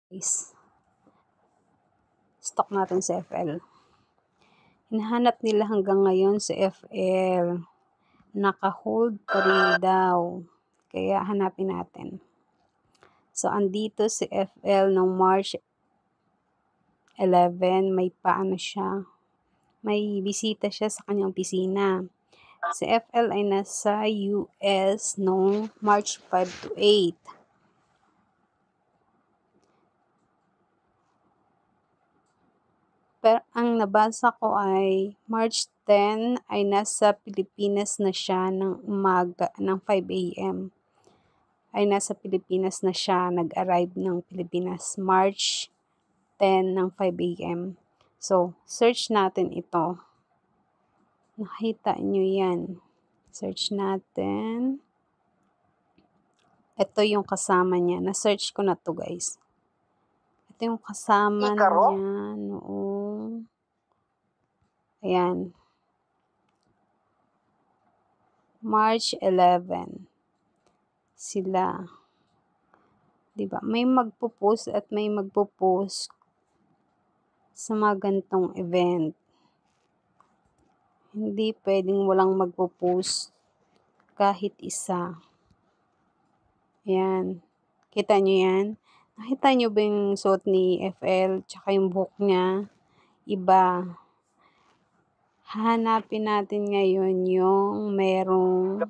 Guys, stock natin sa FL. Hinahanap nila hanggang ngayon sa FL. Naka-hold pa rin daw. Kaya hanapin natin. So, andito si FL noong March 11. May paano siya. May bisita siya sa kanyang opisina. Si FL ay nasa US noong March 5 to 8. Pero ang nabasa ko ay March 10 ay nasa Pilipinas na siya ng umaga ng 5 a.m. Ay nasa Pilipinas na siya, nag-arrive ng Pilipinas March 10 ng 5 a.m. So, search natin ito. Nakita nyo yan. Search natin. Ito yung kasama niya. Na-search ko na to, guys. Ito yung kasama niya noong... Ayan. March 11. Sila. Diba? May magpo-post at may magpo-post sa mga ganitong event. Hindi pwedeng walang magpo-post kahit isa. Ayan. Kita nyo yan? Nakita nyo ba yung suot ni FL tsaka yung buhok niya? Iba. Hanapin natin ngayon yung merong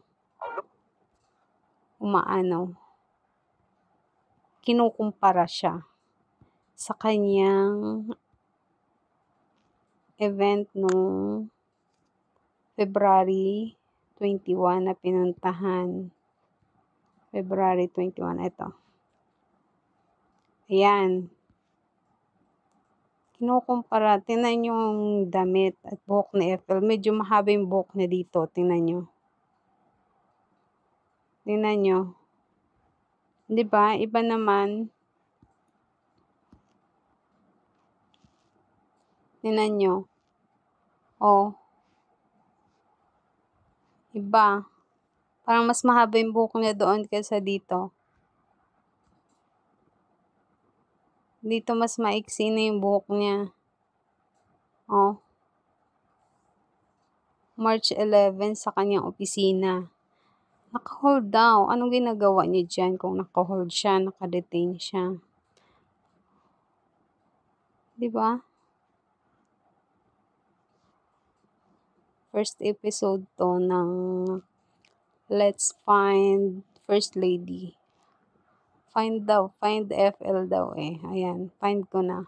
kinukumpara siya sa kanyang event noong February 21 na pinuntahan. February 21, ito. Ayan. Kinukumpara. Tingnan yung damit at buhok ni FL. Medyo mahaba yung buhok niya dito. Tingnan nyo. Tingnan nyo. Diba? Iba naman. Tingnan nyo. Oh. Iba. Parang mas mahaba yung buhok niya doon kaysa dito. Dito mas maiksi na yung buhok niya. Oh. March 11 sa kanyang opisina. Naka-hold daw. Anong ginagawa niya dyan kung naka-hold siya, naka-detain siya? Diba? First episode to ng Let's Find First Lady. Find FL daw eh. Ayan, find ko na.